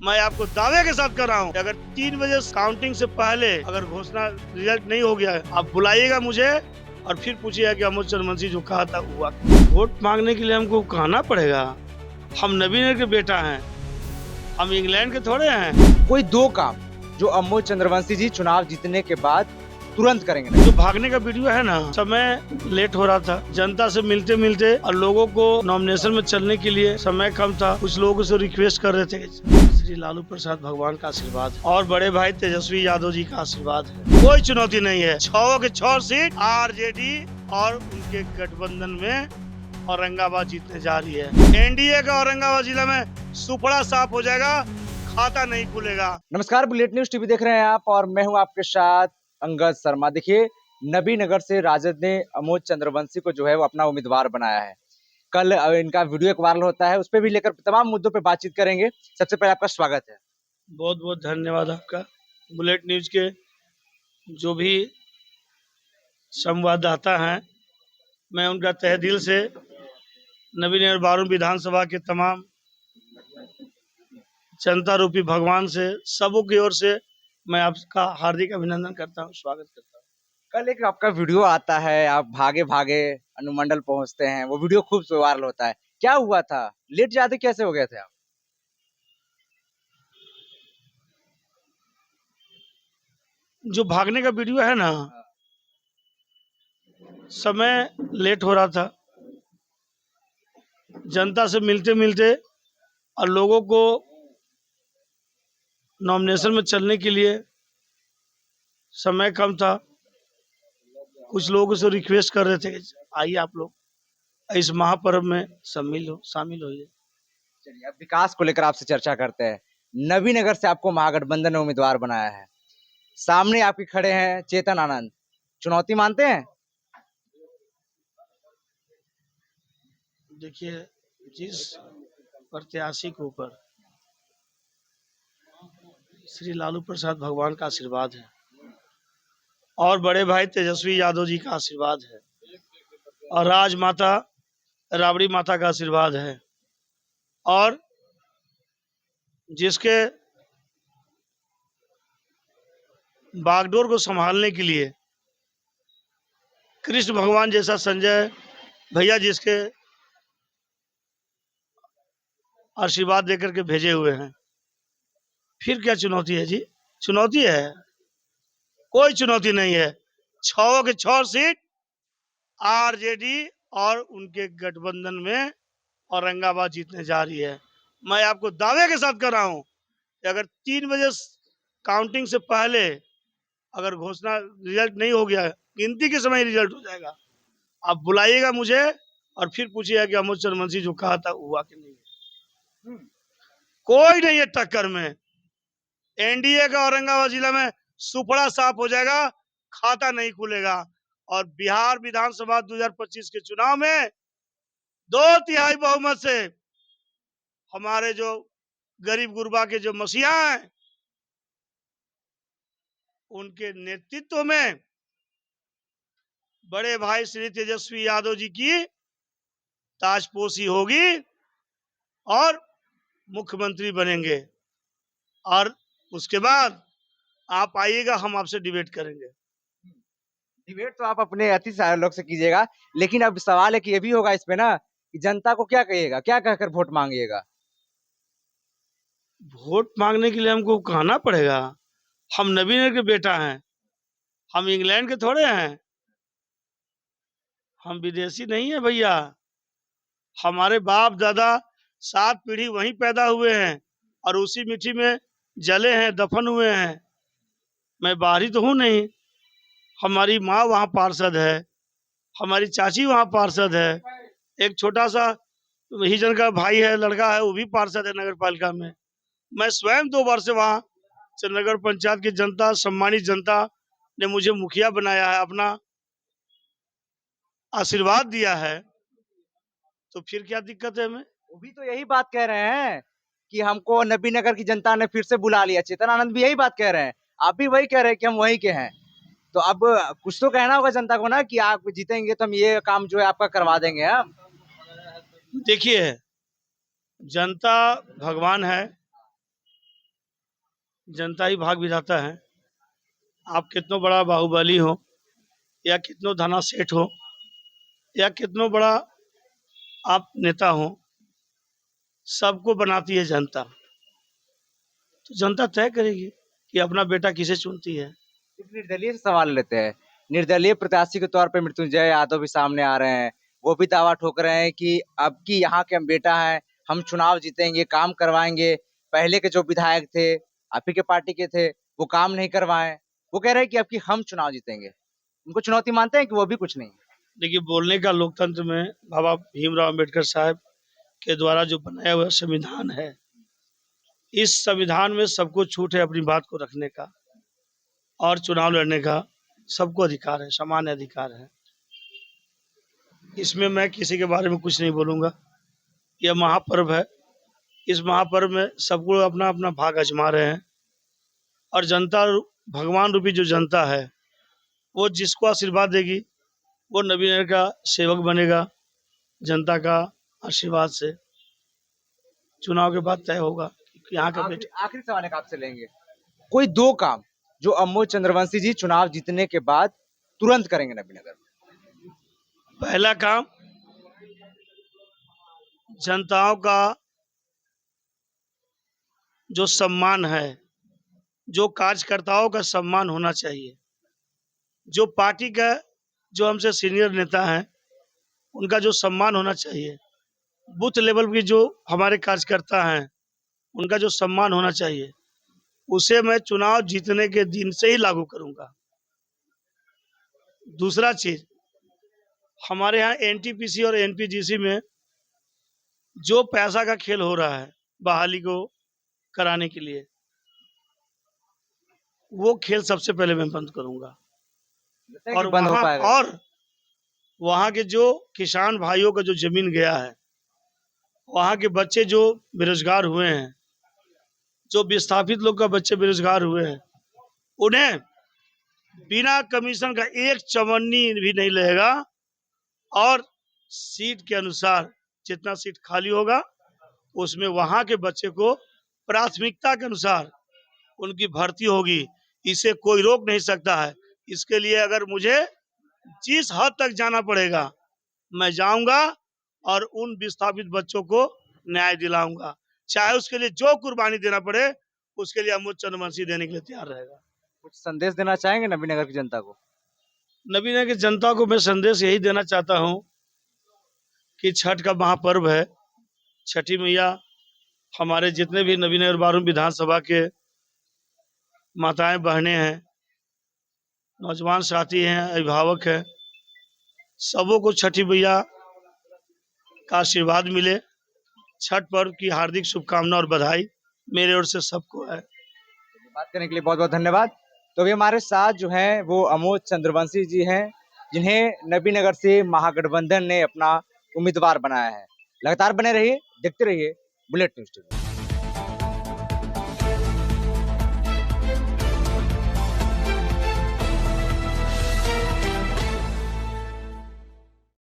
मैं आपको दावे के साथ कर रहा हूँ, अगर 3 बजे काउंटिंग से पहले अगर घोषणा रिजल्ट नहीं हो गया है, आप बुलाइएगा मुझे और फिर पूछिएगा कि अमोद चंद्रवंशी जो कहा था हुआ। वोट मांगने के लिए हमको कहना पड़ेगा। हम नबीन के बेटा हैं, हम इंग्लैंड के थोड़े हैं। कोई दो काम जो अमोद चंद्रवंशी जी चुनाव जीतने के बाद तुरंत करेंगे। जो भागने का वीडियो है ना, समय लेट हो रहा था, जनता से मिलते मिलते और लोगों को नॉमिनेशन में चलने के लिए समय कम था। कुछ लोगों से रिक्वेस्ट कर रहे थे। श्री लालू प्रसाद भगवान का आशीर्वाद और बड़े भाई तेजस्वी यादव जी का आशीर्वाद है। कोई चुनौती नहीं है। 6 के 6 सीट आरजेडी और उनके गठबंधन में औरंगाबाद जीतने जा रही है। एनडीए का औरंगाबाद जिला में सुपड़ा साफ हो जाएगा, खाता नहीं खुलेगा। नमस्कार, बुलेट न्यूज टीवी देख रहे हैं आप और मैं हूं आपके साथ अंगद शर्मा। देखिए, नबीनगर से राजद ने अमोद चंद्रवंशी को जो है वो अपना उम्मीदवार बनाया है। कल इनका वीडियो एक वायरल होता है, उस पर भी लेकर तमाम मुद्दों पे बातचीत करेंगे। सबसे पहले आपका स्वागत है। बहुत बहुत धन्यवाद आपका। बुलेट न्यूज के जो भी संवाददाता हैं, मैं उनका तहे दिल से नबीनगर बारूण विधानसभा के तमाम जनता रूपी भगवान से सबों की ओर से मैं आपका हार्दिक अभिनंदन करता हूँ, स्वागत करता हूँ। कल एक आपका वीडियो आता है, आप भागे भागे अनुमंडल पहुंचते हैं, वो वीडियो खूब वायरल होता है। क्या हुआ था? लेट ज्यादा कैसे हो गए थे आप? जो भागने का वीडियो है ना, समय लेट हो रहा था, जनता से मिलते मिलते और लोगों को नॉमिनेशन में चलने के लिए समय कम था। कुछ लोगों से रिक्वेस्ट कर रहे थे, आइए आप लोग इस महापर्व में शामिल होइए। चलिए, अब विकास को लेकर आपसे चर्चा करते हैं। नबीनगर से आपको महागठबंधन ने उम्मीदवार बनाया है। सामने आपके खड़े हैं चेतन आनंद। चुनौती मानते हैं? देखिए, जिस प्रत्याशी के ऊपर श्री लालू प्रसाद भगवान का आशीर्वाद है और बड़े भाई तेजस्वी यादव जी का आशीर्वाद है और राजमाता राबड़ी माता का आशीर्वाद है और जिसके बागडोर को संभालने के लिए कृष्ण भगवान जैसा संजय भैया जिसके आशीर्वाद देकर के भेजे हुए हैं, फिर क्या चुनौती है जी? चुनौती है? कोई चुनौती नहीं है। 6 के 6 सीट आरजेडी और उनके गठबंधन में औरंगाबाद जीतने जा रही है। मैं आपको दावे के साथ कर रहा हूं कि अगर 3 बजे काउंटिंग से पहले अगर घोषणा रिजल्ट नहीं हो गया है, गिनती के समय रिजल्ट हो जाएगा। आप बुलाइएगा मुझे और फिर पूछिएगा कि अमोद चंद्रवंशी जो कहा था हुआ कि नहीं। कोई नहीं है टक्कर में। एनडीए का औरंगाबाद जिला में सुपड़ा साफ हो जाएगा, खाता नहीं खुलेगा। और बिहार विधानसभा 2025 के चुनाव में 2/3 बहुमत से हमारे जो गरीब गुरबा के जो मसीहा हैं, उनके नेतृत्व में बड़े भाई श्री तेजस्वी यादव जी की ताजपोशी होगी और मुख्यमंत्री बनेंगे। और उसके बाद आप आइएगा, हम आपसे डिबेट करेंगे। डिबेट तो आप अपने अति सारे लोग से कीजिएगा, लेकिन अब सवाल है कि ये भी होगा इस पे ना कि जनता को क्या कहिएगा, क्या कहकर वोट मांगिएगा? वोट मांगने के लिए हमको कहना पड़ेगा। हम नबीन के बेटा हैं, हम इंग्लैंड के थोड़े हैं, हम विदेशी नहीं है भैया। हमारे बाप दादा 7 पीढ़ी वहीं पैदा हुए हैं और उसी मिट्टी में जले हैं, दफन हुए हैं। मैं बाहरी तो हूँ नहीं। हमारी माँ वहाँ पार्षद है, हमारी चाची वहाँ पार्षद है, एक छोटा सा हिजन का भाई है, लड़का है, वो भी पार्षद है नगर पालिका में। मैं स्वयं 2 बार से वहाँ नगर पंचायत की जनता, सम्मानित जनता ने मुझे मुखिया बनाया है, अपना आशीर्वाद दिया है, तो फिर क्या दिक्कत है? हमें वो भी तो यही बात कह रहे हैं कि हमको नबीनगर की जनता ने फिर से बुला लिया। चेतन आनंद भी यही बात कह रहे हैं, आप भी वही कह रहे हैं कि हम वहीं के हैं। तो अब कुछ तो कहना होगा जनता को ना कि आप जीतेंगे तो हम ये काम जो है आपका करवा देंगे। हम देखिए, जनता भगवान है जनता ही भाग विधाता है। आप कितनो बड़ा बाहुबली हो या कितनो धना सेठ हो या कितनो बड़ा आप नेता हो, सबको बनाती है जनता। तो जनता तय करेगी कि अपना बेटा किसे चुनती है। एक निर्दलीय से सवाल लेते हैं। निर्दलीय प्रत्याशी के तौर पे मृत्युंजय यादव भी सामने आ रहे हैं। वो भी दावा ठोक रहे हैं कि अब की यहाँ के हम बेटा हैं, हम चुनाव जीतेंगे, काम करवाएंगे। पहले के जो विधायक थे, आप ही के पार्टी के थे, वो काम नहीं करवाए। वो कह रहे हैं कि अब की हम चुनाव जीतेंगे। उनको चुनौती मानते हैं कि वो भी कुछ नहीं। देखिए, बोलने का लोकतंत्र में बाबा भीमराव अम्बेडकर साहब के द्वारा जो बनाया हुआ संविधान है, इस संविधान में सबको छूट है अपनी बात को रखने का और चुनाव लड़ने का। सबको अधिकार है, समान अधिकार है। इसमें मैं किसी के बारे में कुछ नहीं बोलूंगा। यह महापर्व है। इस महापर्व में सबको अपना अपना भाग आजमा रहे हैं और जनता, भगवान रूपी जो जनता है, वो जिसको आशीर्वाद देगी वो नबीनगर का सेवक बनेगा। जनता का आशीर्वाद से चुनाव के बाद तय होगा कि यहाँ का बेटा। आखिरी सवाल एक आपसे लेंगे। कोई दो काम जो अमोद चंद्रवंशी जी चुनाव जीतने के बाद तुरंत करेंगे नबीनगर में। पहला काम, जनताओं का जो सम्मान है, जो कार्यकर्ताओं का सम्मान होना चाहिए। जो पार्टी का, जो हमसे सीनियर नेता हैं, उनका जो सम्मान होना चाहिए। बूथ लेवल की जो हमारे कार्यकर्ता हैं, उनका जो सम्मान होना चाहिए, उसे मैं चुनाव जीतने के दिन से ही लागू करूंगा। दूसरा चीज, हमारे यहाँ एनटीपीसी और एनपीजीसी में जो पैसा का खेल हो रहा है बहाली को कराने के लिए, वो खेल सबसे पहले मैं बंद करूंगा। और बंद हो पाएगा। और वहाँ के जो किसान भाइयों का जो जमीन गया है, वहाँ के बच्चे जो बेरोजगार हुए हैं, जो विस्थापित लोग का बच्चे बेरोजगार हुए हैं, उन्हें बिना कमीशन का एक चवन्नी भी नहीं लगेगा। और सीट के अनुसार जितना सीट खाली होगा, उसमें वहाँ के बच्चे को प्राथमिकता के अनुसार उनकी भर्ती होगी। इसे कोई रोक नहीं सकता है। इसके लिए अगर मुझे जिस हद तक जाना पड़ेगा, मैं जाऊंगा और उन विस्थापित बच्चों को न्याय दिलाऊंगा। चाहे उसके लिए जो कुर्बानी देना पड़े, उसके लिए अमोद चंद्रवंशी देने के लिए तैयार रहेगा। कुछ संदेश देना चाहेंगे नबीनगर की जनता को? नबीनगर की जनता को मैं संदेश यही देना चाहता हूँ कि छठ का महापर्व है। छठी मैया हमारे जितने भी नबीनगर बारूद विधानसभा के माताएं बहनें हैं, नौजवान साथी हैं, अभिभावक हैं, सबों को छठी मैया का आशीर्वाद मिले। छठ पर्व की हार्दिक शुभकामना और बधाई मेरे ओर से सबको है। बात करने के लिए बहुत बहुत धन्यवाद। तो अभी हमारे साथ जो हैं वो अमोद चंद्रवंशी जी हैं, जिन्हें नबीनगर से महागठबंधन ने अपना उम्मीदवार बनाया है। लगातार बने रहिए, देखते रहिए बुलेट न्यूज़ टीवी।